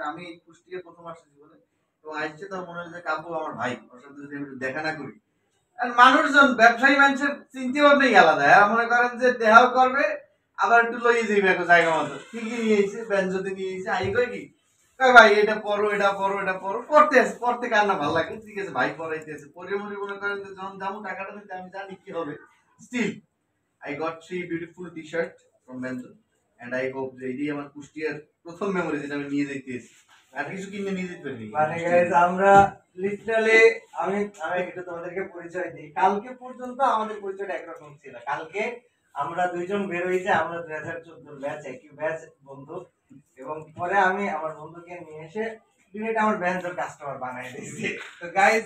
আমি কুষ্টিয়া প্রথম আসছি জীবনে এবং আসছে তো মনে হয় যে কাব্য আমার ভাই, ওর সাথে যদি আমি একটু দেখা না করি। আর মানুষজন ব্যবসায়ী মানুষের চিন্তা ভাবনাই আলাদা। এরা মনে করেন যে দেহাও করবে আবার একটু লইয়ে যাইবে একটা জায়গা মতো। কি কি নিয়ে এসেছে, ব্যঞ্জতে নিয়ে এসেছে, আই কই কি ভাই এটা পড়ো এটা পড়ো এটা পড়ো, পড়তে আছে, পড়তে কার না ভালো লাগে, ঠিক আছে ভাই পড়াইতেছে, পড়ে মনে করেন যে যখন যাবো টাকাটা দিতে আমি জানি কি হবে। Still I got 3 beautiful t-shirt from Benson and I hope যে এটাই আমার কুষ্টিয়ার প্রথম মেমোরি যেটা আমি নিয়ে যেতেছি। আর কিছু কিনে নিয়ে যেতে পারি। মানে গাইস আমরা লিটারালি আমি একটু তোমাদেরকে পরিচয় দিই। কালকে পর্যন্ত আমাদের পরিচয়টা একরকম ছিল। কালকে আমরা দুইজন বের হইছে, আমরা 2014 ব্যাচ, একই ব্যাচ বন্ধু, এবং পরে আমি আমার বন্ধুকে নিয়ে এসে ডিরেক্ট আমার ব্যান্ডের কাস্টমার বানাই দিয়েছি। তো গাইস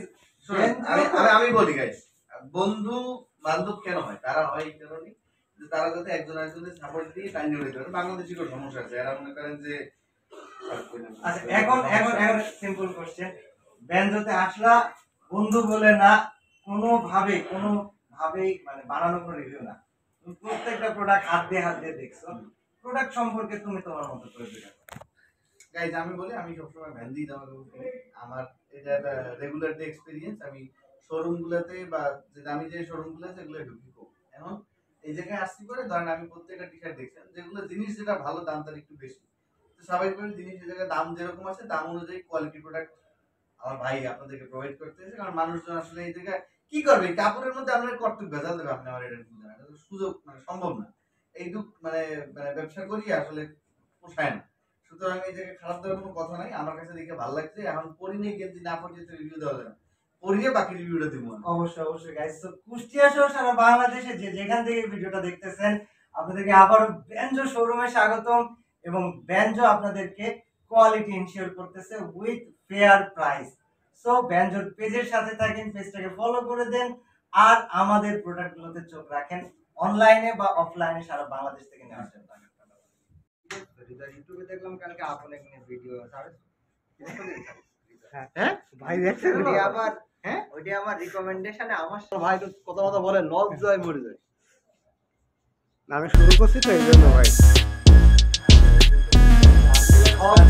আমি বলি গাইস, বন্ধু বান্ধব কেন হয়? তারা হয় এই কারণে যে তারা যাতে একজন আরেকজনের সাপোর্ট দিয়ে টাইম নিয়ে যেতে পারে। বাংলাদেশে কোনো সমস্যা আছে, এরা মনে করেন যে আচ্ছা এখন সিম্পল কোশ্চেন, ব্যান্ডতে আসলা বন্ধু বলে না, কোনোভাবেই মানে বানানো কোনো রিভিউ না, তুমি প্রত্যেকটা প্রোডাক্ট হাত দিয়ে দেখছো, প্রোডাক্ট সম্পর্কে তুমি তোমার মতো করে দিতে পারো। গাইজ আমি বলি, আমি সবসময় ভ্যান দিয়ে জামা কাপড় কিনি। আমার এটা একটা রেগুলার ডে এক্সপিরিয়েন্স। আমি শোরুম গুলাতে বা আমি যে শোরুম গুলো আছে এগুলো ঢুকি খুব। এখন এই জায়গায় আসছি করে ধরেন আমি প্রত্যেকটা টি শার্ট দেখছেন যেগুলো জিনিস যেটা ভালো দাম তার একটু বেশি, তো স্বাভাবিকভাবে জিনিস যে জায়গায় দাম যেরকম আছে দাম অনুযায়ী কোয়ালিটি প্রোডাক্ট আমার ভাই আপনাদেরকে প্রোভাইড করতেছে। কারণ মানুষজন আসলে এই জায়গায় কি করবে, কাপড়ের মধ্যে আপনার কর্তব্য ভেজাল দেবে, আপনি আমার এটা বুঝেন, এটা সুযোগ মানে সম্ভব না। এইটুক মানে ব্যবসা করি আসলে পোষায় না। সুতরাং এই জায়গায় খারাপ দেওয়ার কোনো কথা নাই। আমার কাছে দেখে ভালো লাগছে। এখন পরিনি গেঞ্জি না পরিয়ে রিভিউ দেওয়া যায় না, পরিয়ে বাকি রিভিউটা দিব। অবশ্যই গাইস, তো কুষ্টিয়া সহ সারা বাংলাদেশে যেখান থেকে ভিডিওটা দেখতেছেন আপনাদেরকে আবার ব্যাঞ্জো শোরুমে স্বাগতম, এবং ব্যাঞ্জো আপনাদেরকে কোয়ালিটি ইনশিওর করতেছে উইথ ফেয়ার প্রাইস। সো ব্যাঞ্জোর পেজের সাথে থাকেন, পেজটাকে ফলো করে দেন, আর আমাদের প্রোডাক্টগুলোতে চোখ রাখেন, অনলাইনে বা অফলাইনে সারা বাংলাদেশ থেকে নেওয়ার জন্য। ইউটিউবে দেখলাম কালকে আপন একদিনের ভিডিও ছাড়ে, হ্যাঁ ভাই দেখছেন আবার ওইটা আমার রিকমেন্ডেশনে আমার ভাই তো কথা বলে লজ্জায় মরে যায়। আমি শুরু করছি তো এই জন্য ভাই। আমি